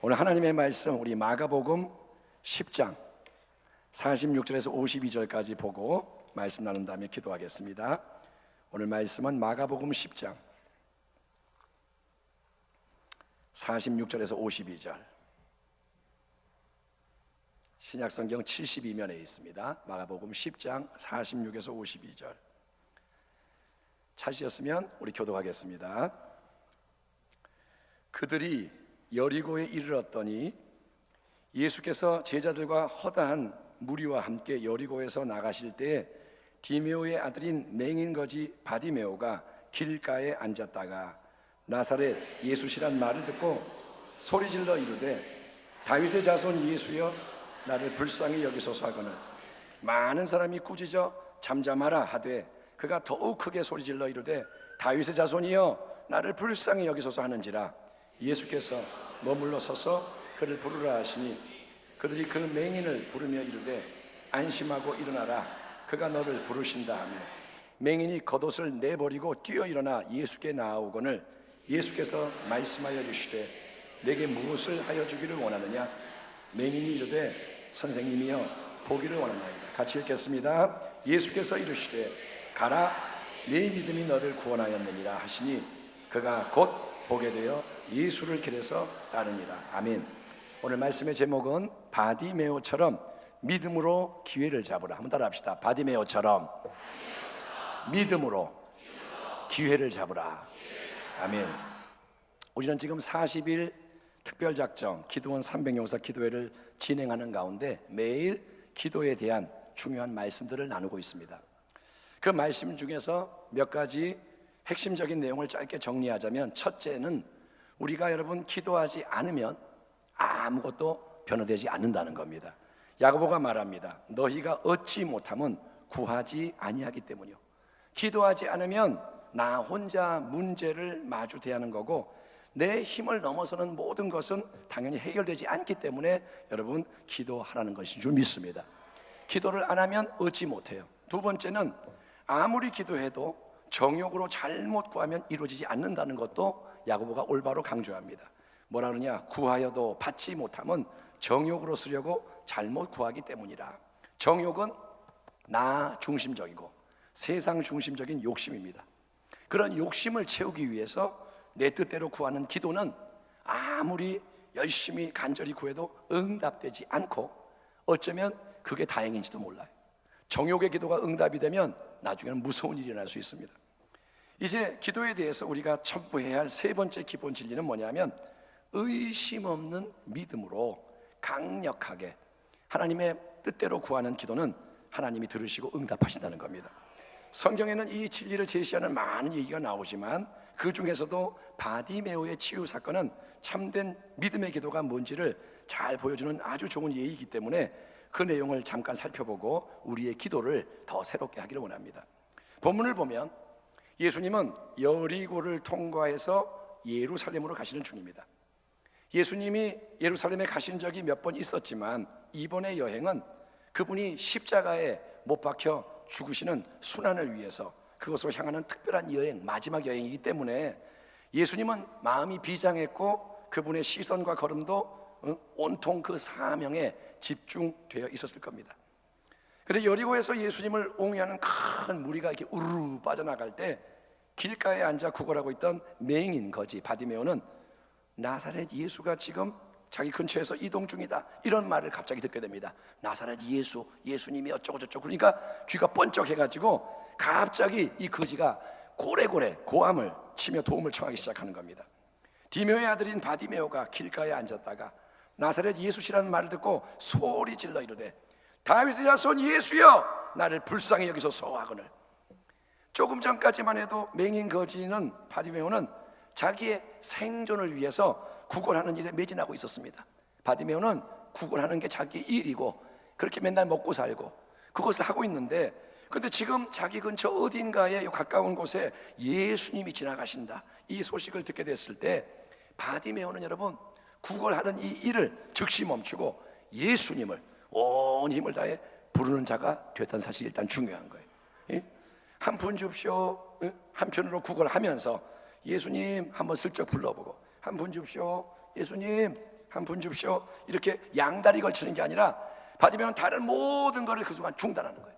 오늘 하나님의 말씀 우리 마가복음 10장 46절에서 52절까지 보고 말씀 나눈 다음에 기도하겠습니다. 오늘 말씀은 마가복음 10장 46절에서 52절, 신약성경 72면에 있습니다. 마가복음 10장 46에서 52절. 찾으셨으면 우리 교도하겠습니다. 그들이 여리고에 이르렀더니 예수께서 제자들과 허다한 무리와 함께 여리고에서 나가실 때에 디메오의 아들인 맹인거지 바디메오가 길가에 앉았다가 나사렛 예수시란 말을 듣고 소리질러 이르되 다윗의 자손 예수여 나를 불쌍히 여기소서 하거늘 많은 사람이 꾸짖어 잠잠하라 하되 그가 더욱 크게 소리질러 이르되 다윗의 자손이여 나를 불쌍히 여기소서 하는지라 예수께서 머물러 서서 그를 부르라 하시니 그들이 그 맹인을 부르며 이르되 안심하고 일어나라 그가 너를 부르신다 하며 맹인이 겉옷을 내버리고 뛰어 일어나 예수께 나아오거늘 예수께서 말씀하여 주시되 내게 무엇을 하여 주기를 원하느냐 맹인이 이르되 선생님이여 보기를 원하나이다. 같이 읽겠습니다. 예수께서 이르시되 가라 네 믿음이 너를 구원하였느니라 하시니 그가 곧 보게 되어 예수를 길에서 따르니라. 아멘. 오늘 말씀의 제목은 바디메오처럼 믿음으로 기회를 잡으라. 한번 따라합시다. 바디메오처럼 믿음으로 기회를 잡으라. 아멘. 우리는 지금 40일 특별작정 기도원 300용사 기도회를 진행하는 가운데 매일 기도에 대한 중요한 말씀들을 나누고 있습니다. 그 말씀 중에서 몇 가지 핵심적인 내용을 짧게 정리하자면, 첫째는 우리가 여러분 기도하지 않으면 아무것도 변화되지 않는다는 겁니다. 야고보가 말합니다. 너희가 얻지 못하면 구하지 아니하기 때문이요. 기도하지 않으면 나 혼자 문제를 마주 대하는 거고 내 힘을 넘어서는 모든 것은 당연히 해결되지 않기 때문에 여러분 기도하라는 것인 줄 믿습니다. 기도를 안 하면 얻지 못해요. 두 번째는 아무리 기도해도 정욕으로 잘못 구하면 이루어지지 않는다는 것도 야고보가 올바로 강조합니다. 뭐라 그러냐? 구하여도 받지 못하면 정욕으로 쓰려고 잘못 구하기 때문이라. 정욕은 나 중심적이고 세상 중심적인 욕심입니다. 그런 욕심을 채우기 위해서 내 뜻대로 구하는 기도는 아무리 열심히 간절히 구해도 응답되지 않고 어쩌면 그게 다행인지도 몰라요. 정욕의 기도가 응답이 되면 나중에는 무서운 일이 일어날 수 있습니다. 이제 기도에 대해서 우리가 첨부해야 할 세 번째 기본 진리는 뭐냐면 의심 없는 믿음으로 강력하게 하나님의 뜻대로 구하는 기도는 하나님이 들으시고 응답하신다는 겁니다. 성경에는 이 진리를 제시하는 많은 얘기가 나오지만 그 중에서도 바디메오의 치유 사건은 참된 믿음의 기도가 뭔지를 잘 보여주는 아주 좋은 예이기 때문에 그 내용을 잠깐 살펴보고 우리의 기도를 더 새롭게 하기를 원합니다. 본문을 보면 예수님은 여리고를 통과해서 예루살렘으로 가시는 중입니다. 예수님이 예루살렘에 가신 적이 몇 번 있었지만 이번의 여행은 그분이 십자가에 못 박혀 죽으시는 순환을 위해서 그것으로 향하는 특별한 여행, 마지막 여행이기 때문에 예수님은 마음이 비장했고 그분의 시선과 걸음도 온통 그 사명에 집중되어 있었을 겁니다. 그런데 여리고에서 예수님을 옹이하는 큰 무리가 이렇게 우르르 빠져나갈 때 길가에 앉아 구걸하고 있던 맹인 거지 바디메오는 나사렛 예수가 지금 자기 근처에서 이동 중이다 이런 말을 갑자기 듣게 됩니다. 나사렛 예수, 예수님이 어쩌고 저쩌고 그러니까 귀가 번쩍해가지고 갑자기 이 거지가 고래고래 고함을 치며 도움을 청하기 시작하는 겁니다. 디메오의 아들인 바디메오가 길가에 앉았다가 나사렛 예수시라는 말을 듣고 소리 질러 이르되 다윗의 자손 예수여 나를 불쌍히 여기소서 하거늘. 조금 전까지만 해도 맹인 거지는 바디메오는 자기의 생존을 위해서 구걸하는 일에 매진하고 있었습니다. 바디메오는 구걸하는 게 자기의 일이고 그렇게 맨날 먹고 살고 그것을 하고 있는데, 그런데 지금 자기 근처 어딘가에 가까운 곳에 예수님이 지나가신다 이 소식을 듣게 됐을 때 바디메오는 여러분 구걸하던 이 일을 즉시 멈추고 예수님을 온 힘을 다해 부르는 자가 됐다는 사실이 일단 중요한 거예요. 한 푼 줍쇼 한편으로 구걸하면서 예수님 한번 슬쩍 불러보고 한 푼 줍쇼 예수님 한 푼 줍쇼 이렇게 양다리 걸치는 게 아니라 바디메오는 다른 모든 것을 그 순간 중단하는 거예요.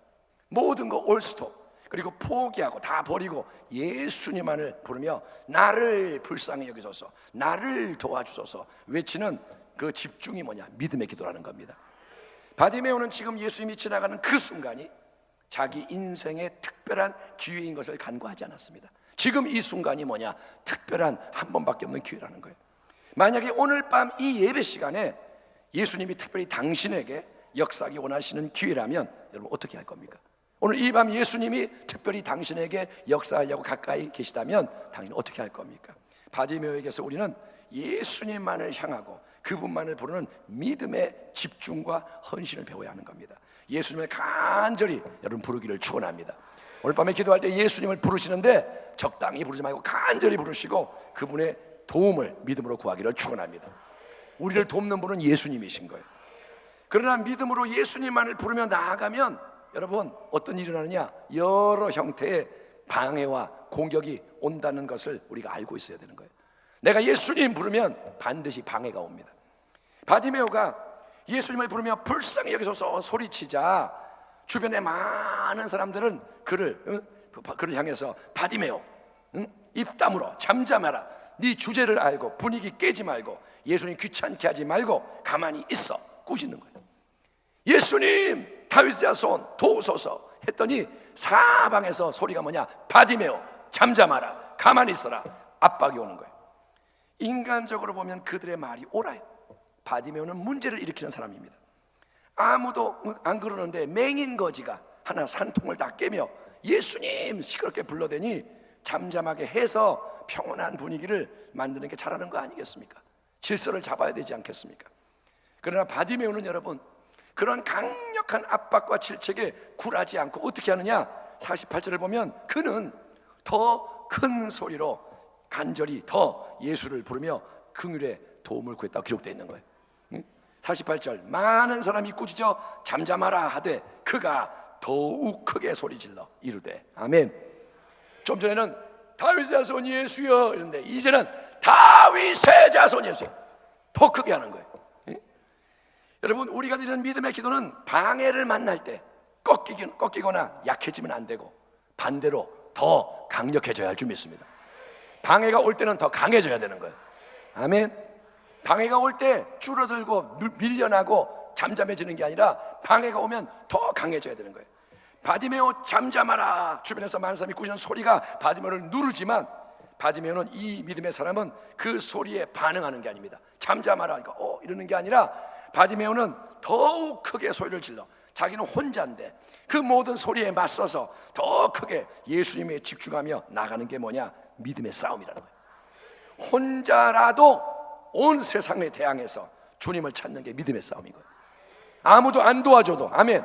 모든 거 올스톱, 그리고 포기하고 다 버리고 예수님만을 부르며 나를 불쌍히 여기소서, 나를 도와주소서 외치는 그 집중이 뭐냐? 믿음의 기도라는 겁니다. 바디메오는 지금 예수님이 지나가는 그 순간이 자기 인생의 특별한 기회인 것을 간과하지 않았습니다. 지금 이 순간이 뭐냐? 특별한 한 번밖에 없는 기회라는 거예요. 만약에 오늘 밤 이 예배 시간에 예수님이 특별히 당신에게 역사하기 원하시는 기회라면 여러분 어떻게 할 겁니까? 오늘 이 밤 예수님이 특별히 당신에게 역사하려고 가까이 계시다면 당신은 어떻게 할 겁니까? 바디메오에게서 우리는 예수님만을 향하고 그분만을 부르는 믿음의 집중과 헌신을 배워야 하는 겁니다. 예수님을 간절히 여러분 부르기를 축원합니다. 오늘 밤에 기도할 때 예수님을 부르시는데 적당히 부르지 말고 간절히 부르시고 그분의 도움을 믿음으로 구하기를 축원합니다. 우리를 돕는 분은 예수님이신 거예요. 그러나 믿음으로 예수님만을 부르며 나아가면 여러분 어떤 일이 일어나느냐? 여러 형태의 방해와 공격이 온다는 것을 우리가 알고 있어야 되는 거예요. 내가 예수님 부르면 반드시 방해가 옵니다. 바디메오가 예수님을 부르며 불쌍히 여기소서 소리치자 주변의 많은 사람들은 그를 향해서 바디메오, 입 다물어 잠잠하라, 네 주제를 알고 분위기 깨지 말고 예수님 귀찮게 하지 말고 가만히 있어 꾸짖는 거예요. 예수님 다윗의 자손 도우소서 했더니 사방에서 소리가 뭐냐? 바디메오 잠잠하라, 가만히 있어라, 압박이 오는 거예요. 인간적으로 보면 그들의 말이 옳아요. 바디메오는 문제를 일으키는 사람입니다. 아무도 안 그러는데 맹인 거지가 하나 산통을 다 깨며 예수님 시끄럽게 불러대니 잠잠하게 해서 평온한 분위기를 만드는 게 잘하는 거 아니겠습니까? 질서를 잡아야 되지 않겠습니까? 그러나 바디메오는 여러분 그런 강력한 압박과 질책에 굴하지 않고 어떻게 하느냐? 48절을 보면 그는 더 큰 소리로 간절히 더 예수를 부르며 긍휼의 도움을 구했다고 기록되어 있는 거예요. 48절 많은 사람이 꾸짖어 잠잠하라 하되 그가 더욱 크게 소리질러 이르되 아멘. 좀 전에는 다윗의 자손 예수여 이랬는데 이제는 다윗의 자손 예수여 더 크게 하는 거예요. 여러분 우리가 드리는 믿음의 기도는 방해를 만날 때 꺾이거나 약해지면 안 되고 반대로 더 강력해져야 할 줄 믿습니다. 방해가 올 때는 더 강해져야 되는 거예요. 아멘. 방해가 올 때 줄어들고 밀려나고 잠잠해지는 게 아니라 방해가 오면 더 강해져야 되는 거예요. 바디메오 잠잠하라 주변에서 많은 사람이 꾸짖는 소리가 바디메오를 누르지만 바디메오는 이 믿음의 사람은 그 소리에 반응하는 게 아닙니다. 잠잠하라 그러니까 이러는 게 아니라 바디메오는 더욱 크게 소리를 질러 자기는 혼자인데 그 모든 소리에 맞서서 더 크게 예수님에 집중하며 나가는 게 뭐냐? 믿음의 싸움이라는 거예요. 혼자라도 온 세상에 대항해서 주님을 찾는 게 믿음의 싸움인 거예요. 아무도 안 도와줘도 아멘.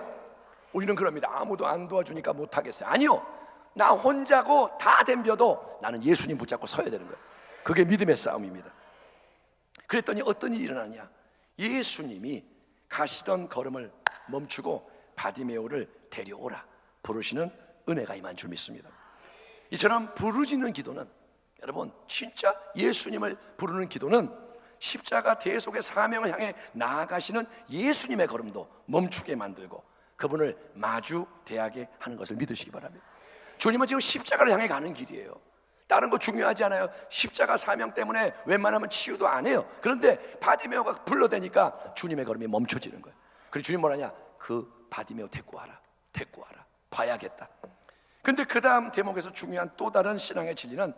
우리는 그럽니다. 아무도 안 도와주니까 못하겠어요. 아니요, 나 혼자고 다 덤벼도 나는 예수님 붙잡고 서야 되는 거예요. 그게 믿음의 싸움입니다. 그랬더니 어떤 일이 일어나냐? 예수님이 가시던 걸음을 멈추고 바디메오를 데려오라 부르시는 은혜가 임한 줄 믿습니다. 이처럼 부르짖는 기도는 여러분 진짜 예수님을 부르는 기도는 십자가 대속의 사명을 향해 나아가시는 예수님의 걸음도 멈추게 만들고 그분을 마주 대하게 하는 것을 믿으시기 바랍니다. 주님은 지금 십자가를 향해 가는 길이에요. 다른 거 중요하지 않아요. 십자가 사명 때문에 웬만하면 치유도 안 해요. 그런데 바디메오가 불러대니까 주님의 걸음이 멈춰지는 거예요. 그래서 주님 뭐라냐? 그 바디메오 데리고 와라, 데리고 와라, 봐야겠다. 근데 그 다음 대목에서 중요한 또 다른 신앙의 진리는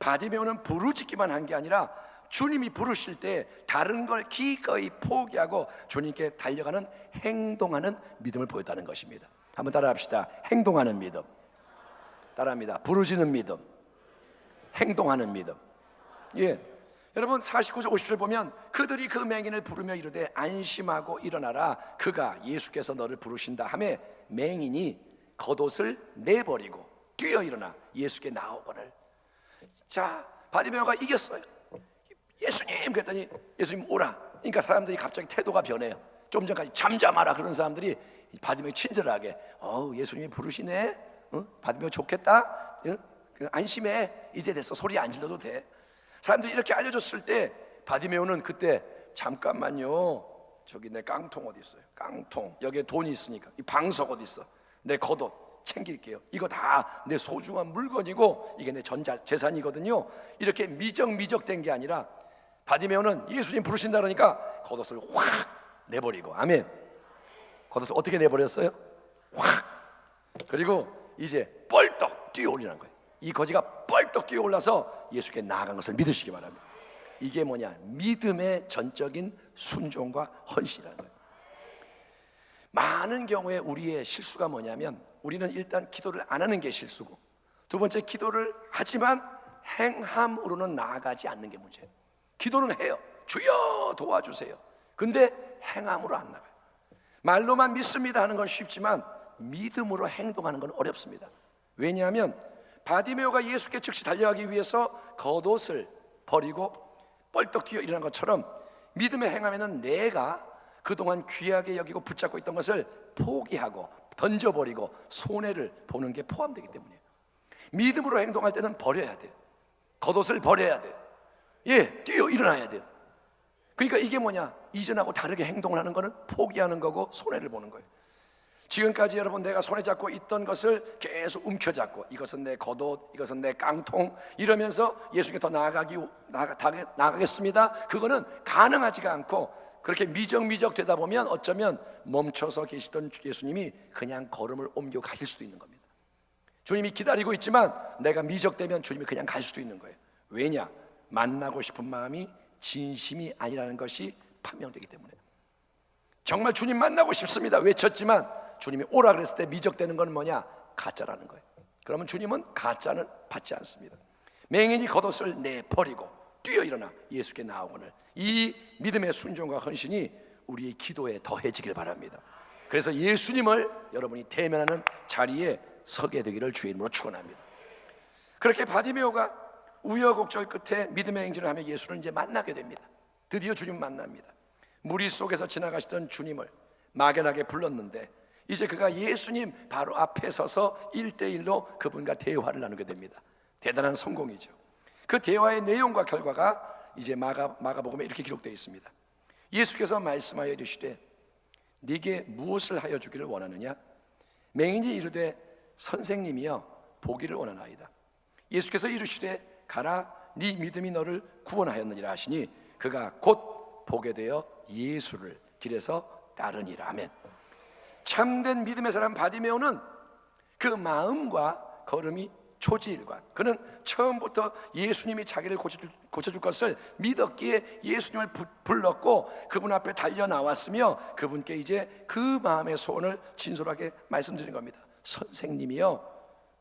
바디메오는 부르짖기만 한 게 아니라 주님이 부르실 때 다른 걸 기꺼이 포기하고 주님께 달려가는 행동하는 믿음을 보였다는 것입니다. 한번 따라합시다. 행동하는 믿음. 따라합니다. 부르짖는 믿음, 행동하는 믿음. 예, 여러분 49절 50절 보면 그들이 그 맹인을 부르며 이르되 안심하고 일어나라 그가 예수께서 너를 부르신다 하매 맹인이 겉옷을 내버리고 뛰어 일어나 예수께 나오거늘. 자, 바디메오가 이겼어요. 예수님 그랬더니 예수님 오라. 그러니까 사람들이 갑자기 태도가 변해요. 좀 전까지 잠잠하라 그런 사람들이 바디메오 친절하게 예수님이 부르시네. 바디메오 좋겠다. 안심해. 이제 됐어. 소리 안 질러도 돼. 사람들이 이렇게 알려줬을 때 바디메오는 그때 잠깐만요, 저기 내 깡통 어디 있어요? 깡통, 여기에 돈이 있으니까. 이 방석 어디 있어? 내 겉옷 챙길게요. 이거 다 내 소중한 물건이고 이게 내 재산이거든요. 이렇게 미적된 게 아니라 바디메오는 예수님 부르신다 그러니까 겉옷을 확 내버리고, 아멘. 겉옷을 어떻게 내버렸어요? 확. 그리고 이제 뻘떡 뛰어올리는 거예요. 이 거지가 뻘떡 뛰어올라서 예수께 나아간 것을 믿으시기 바랍니다. 이게 뭐냐? 믿음의 전적인 순종과 헌신이라는 거예요. 많은 경우에 우리의 실수가 뭐냐면 우리는 일단 기도를 안 하는 게 실수고, 두 번째 기도를 하지만 행함으로는 나아가지 않는 게 문제예요. 기도는 해요. 주여 도와주세요. 근데 행함으로 안 나가요. 말로만 믿습니다 하는 건 쉽지만 믿음으로 행동하는 건 어렵습니다. 왜냐하면 바디메오가 예수께 즉시 달려가기 위해서 겉옷을 버리고 뻘떡 뛰어 일어난 것처럼 믿음의 행함에는 내가 그동안 귀하게 여기고 붙잡고 있던 것을 포기하고 던져버리고 손해를 보는 게 포함되기 때문이에요. 믿음으로 행동할 때는 버려야 돼요. 겉옷을 버려야 돼요. 뛰어 일어나야 돼요. 그러니까 이게 뭐냐? 이전하고 다르게 행동을 하는 거는 포기하는 거고 손해를 보는 거예요. 지금까지 여러분 내가 손에 잡고 있던 것을 계속 움켜잡고 이것은 내 겉옷, 이것은 내 깡통 이러면서 예수님께 더 나아가겠습니다. 그거는 가능하지가 않고 그렇게 미적 되다 보면 어쩌면 멈춰서 계시던 예수님이 그냥 걸음을 옮겨 가실 수도 있는 겁니다. 주님이 기다리고 있지만 내가 미적되면 주님이 그냥 갈 수도 있는 거예요. 왜냐? 만나고 싶은 마음이 진심이 아니라는 것이 판명되기 때문에. 정말 주님 만나고 싶습니다 외쳤지만 주님이 오라 그랬을 때 미적되는 건 뭐냐? 가짜라는 거예요. 그러면 주님은 가짜는 받지 않습니다. 맹인이 겉옷을 내버리고 뛰어 일어나 예수께 나오거늘, 이 믿음의 순종과 헌신이 우리의 기도에 더해지길 바랍니다. 그래서 예수님을 여러분이 대면하는 자리에 서게 되기를 주의 이름으로 축원합니다. 그렇게 바디메오가 우여곡절 끝에 믿음의 행진을 하며 예수를 이제 만나게 됩니다. 드디어 주님 만납니다. 무리 속에서 지나가시던 주님을 막연하게 불렀는데 이제 그가 예수님 바로 앞에 서서 1대1로 그분과 대화를 나누게 됩니다. 대단한 성공이죠. 그 대화의 내용과 결과가 이제 마가복음에 이렇게 기록되어 있습니다. 예수께서 말씀하여 이르시되 네게 무엇을 하여 주기를 원하느냐? 맹인이 이르되 선생님이여 보기를 원하나이다. 예수께서 이르시되 가라, 네 믿음이 너를 구원하였느니라 하시니 그가 곧 보게 되어 예수를 길에서 따르니라. 아멘. 참된 믿음의 사람 바디메오는 그 마음과 걸음이 초지일관, 그는 처음부터 예수님이 자기를 고쳐줄 것을 믿었기에 예수님을 불렀고 그분 앞에 달려 나왔으며 그분께 이제 그 마음의 소원을 진솔하게 말씀드린 겁니다. 선생님이여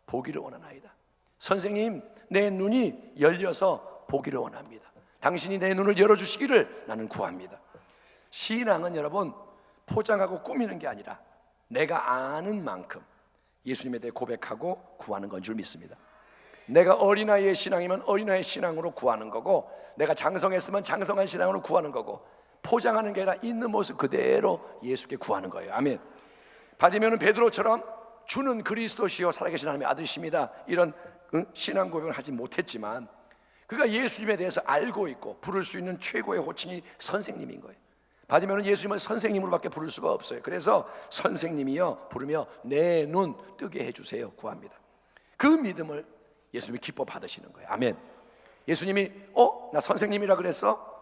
보기를 원하나이다. 선생님, 내 눈이 열려서 보기를 원합니다. 당신이 내 눈을 열어주시기를 나는 구합니다. 신앙은 여러분 포장하고 꾸미는 게 아니라 내가 아는 만큼 예수님에 대해 고백하고 구하는 건 줄 믿습니다. 내가 어린아이의 신앙이면 어린아이의 신앙으로 구하는 거고, 내가 장성했으면 장성한 신앙으로 구하는 거고, 포장하는 게 아니라 있는 모습 그대로 예수께 구하는 거예요. 아멘. 바디메오는 베드로처럼 주는 그리스도시요 살아계신 하나님의 아들이십니다 이런 신앙 고백을 하지 못했지만 그가 예수님에 대해서 알고 있고 부를 수 있는 최고의 호칭이 선생님인 거예요. 바디메오는 예수님을 선생님으로밖에 부를 수가 없어요. 그래서 선생님이여 부르며 내 눈 뜨게 해주세요 구합니다. 그 믿음을 예수님이 기뻐 받으시는 거예요. 아멘. 예수님이 나 선생님이라 그랬어?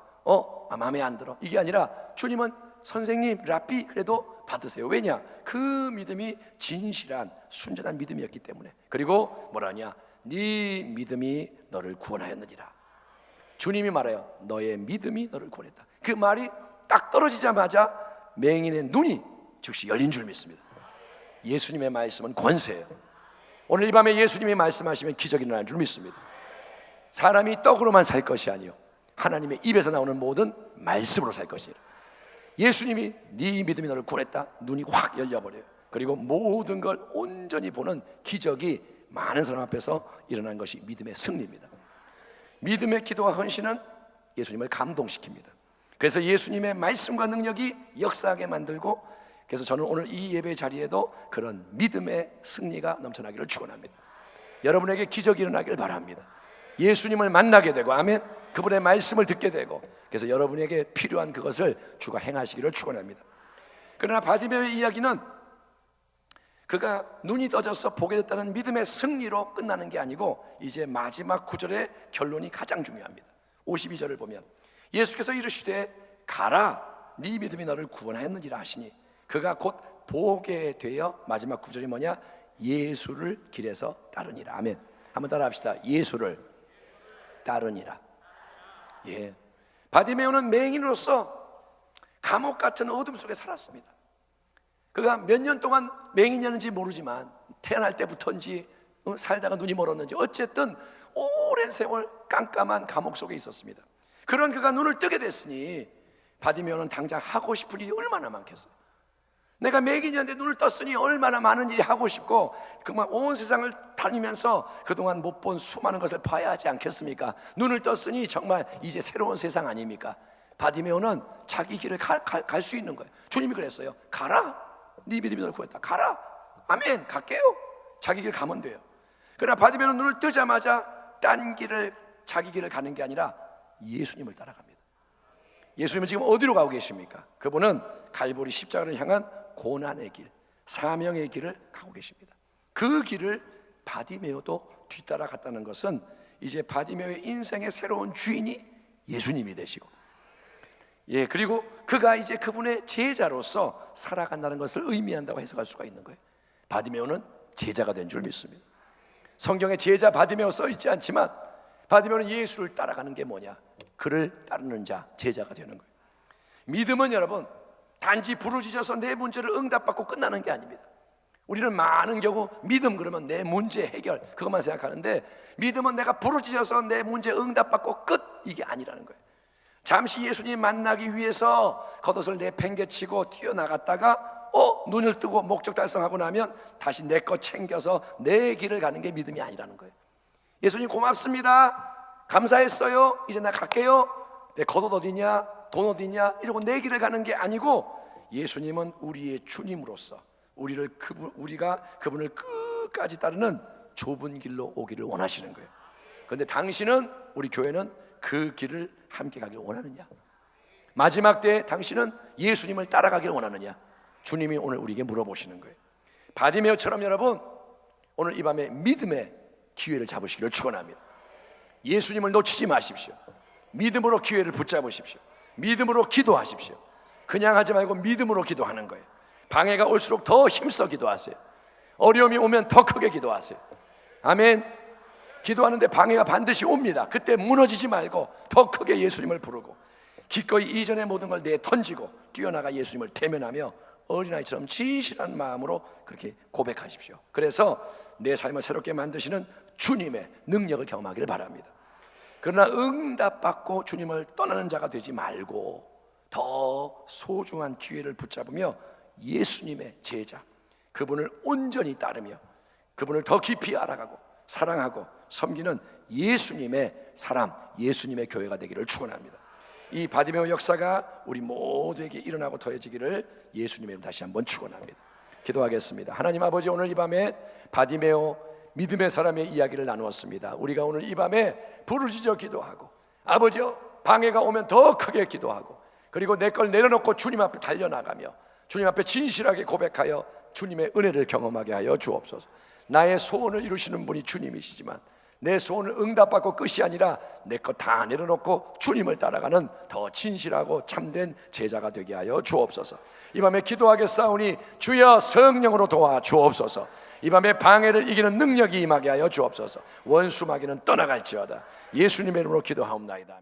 마음에 안 들어. 이게 아니라 주님은 선생님, 랍비 그래도 받으세요. 왜냐? 그 믿음이 진실한 순전한 믿음이었기 때문에. 그리고 뭐라냐? 네 믿음이 너를 구원하였느니라. 주님이 말해요. 너의 믿음이 너를 구원했다. 그 말이 딱 떨어지자마자 맹인의 눈이 즉시 열린 줄 믿습니다. 예수님의 말씀은 권세예요. 오늘 이 밤에 예수님이 말씀하시면 기적이 일어날 줄 믿습니다. 사람이 떡으로만 살 것이 아니요 하나님의 입에서 나오는 모든 말씀으로 살 것이라. 예수님이 네 믿음이 너를 구원했다. 눈이 확 열려버려요. 그리고 모든 걸 온전히 보는 기적이 많은 사람 앞에서 일어난 것이 믿음의 승리입니다. 믿음의 기도와 헌신은 예수님을 감동시킵니다. 그래서 예수님의 말씀과 능력이 역사하게 만들고, 그래서 저는 오늘 이 예배 자리에도 그런 믿음의 승리가 넘쳐나기를 축원합니다. 여러분에게 기적이 일어나길 바랍니다. 예수님을 만나게 되고, 아멘. 그분의 말씀을 듣게 되고, 그래서 여러분에게 필요한 그것을 주가 행하시기를 축원합니다. 그러나 바디메오의 이야기는 그가 눈이 떠져서 보게 됐다는 믿음의 승리로 끝나는 게 아니고, 이제 마지막 구절의 결론이 가장 중요합니다. 52절을 보면 예수께서 이르시되 가라, 네 믿음이 너를 구원하였느니라 하시니 그가 곧 보게 되어, 마지막 구절이 뭐냐? 예수를 길에서 따르니라. 아멘. 한번 따라 합시다. 예수를 따르니라. 예. 바디메오는 맹인으로서 감옥 같은 어둠 속에 살았습니다. 그가 몇 년 동안 맹인이었는지 모르지만, 태어날 때부터인지 살다가 눈이 멀었는지 어쨌든 오랜 세월 깜깜한 감옥 속에 있었습니다. 그런 그가 눈을 뜨게 됐으니 바디메오는 당장 하고 싶은 일이 얼마나 많겠어요. 내가 맹인이었는데 눈을 떴으니 얼마나 많은 일이 하고 싶고, 그만 온 세상을 다니면서 그동안 못 본 수많은 것을 봐야 하지 않겠습니까? 눈을 떴으니 정말 이제 새로운 세상 아닙니까? 바디메오는 자기 길을 갈 수 있는 거예요. 주님이 그랬어요. 가라, 네 믿음이 너를 구했다. 가라. 아멘. 갈게요. 자기 길 가면 돼요. 그러나 바디메오는 눈을 뜨자마자 딴 길을, 자기 길을 가는 게 아니라 예수님을 따라갑니다. 예수님은 지금 어디로 가고 계십니까? 그분은 갈보리 십자가를 향한 고난의 길, 사명의 길을 가고 계십니다. 그 길을 바디메오도 뒤따라 갔다는 것은 이제 바디메오의 인생의 새로운 주인이 예수님이 되시고, 예, 그리고 그가 이제 그분의 제자로서 살아간다는 것을 의미한다고 해석할 수가 있는 거예요. 바디메오는 제자가 된 줄 믿습니다. 성경에 제자 바디메오 써 있지 않지만 바디메오는 예수를 따라가는 게 뭐냐? 그를 따르는 자, 제자가 되는 거예요. 믿음은 여러분 단지 부르짖어서 내 문제를 응답받고 끝나는 게 아닙니다. 우리는 많은 경우 믿음 그러면 내 문제 해결, 그것만 생각하는데, 믿음은 내가 부르짖어서 내 문제 응답받고 끝, 이게 아니라는 거예요. 잠시 예수님 만나기 위해서 겉옷을 내팽개치고 뛰어나갔다가 눈을 뜨고 목적 달성하고 나면 다시 내 것 챙겨서 내 길을 가는 게 믿음이 아니라는 거예요. 예수님 고맙습니다, 감사했어요, 이제 나 갈게요, 내 겉옷 어디냐, 돈 어디냐, 이러고 내 길을 가는 게 아니고, 예수님은 우리의 주님으로서 우리가 그분을 끝까지 따르는 좁은 길로 오기를 원하시는 거예요. 그런데 당신은, 우리 교회는 그 길을 함께 가기를 원하느냐? 마지막 때에 당신은 예수님을 따라가기를 원하느냐? 주님이 오늘 우리에게 물어보시는 거예요. 바디메오처럼 여러분, 오늘 이 밤에 믿음의 기회를 잡으시기를 축원합니다. 예수님을 놓치지 마십시오. 믿음으로 기회를 붙잡으십시오. 믿음으로 기도하십시오. 그냥 하지 말고 믿음으로 기도하는 거예요. 방해가 올수록 더 힘써 기도하세요. 어려움이 오면 더 크게 기도하세요. 아멘. 기도하는데 방해가 반드시 옵니다. 그때 무너지지 말고 더 크게 예수님을 부르고, 기꺼이 이전의 모든 걸 내던지고 뛰어나가 예수님을 대면하며 어린아이처럼 진실한 마음으로 그렇게 고백하십시오. 그래서 내 삶을 새롭게 만드시는 주님의 능력을 경험하기를 바랍니다. 그러나 응답받고 주님을 떠나는 자가 되지 말고 더 소중한 기회를 붙잡으며 예수님의 제자, 그분을 온전히 따르며 그분을 더 깊이 알아가고 사랑하고 섬기는 예수님의 사람, 예수님의 교회가 되기를 축원합니다. 이 바디메오 역사가 우리 모두에게 일어나고 더해지기를 예수님의 이름 다시 한번 축원합니다. 기도하겠습니다. 하나님 아버지, 오늘 이 밤에 바디메오 믿음의 사람의 이야기를 나누었습니다. 우리가 오늘 이 밤에 부르짖어 기도하고, 아버지여 방해가 오면 더 크게 기도하고, 그리고 내 걸 내려놓고 주님 앞에 달려나가며 주님 앞에 진실하게 고백하여 주님의 은혜를 경험하게 하여 주옵소서. 나의 소원을 이루시는 분이 주님이시지만 내 소원을 응답받고 끝이 아니라 내 것 다 내려놓고 주님을 따라가는 더 진실하고 참된 제자가 되게 하여 주옵소서. 이 밤에 기도하겠사오니 주여 성령으로 도와 주옵소서. 이 밤에 방해를 이기는 능력이 임하게 하여 주옵소서. 원수 마귀는 떠나갈지어다. 예수님의 이름으로 기도하옵나이다.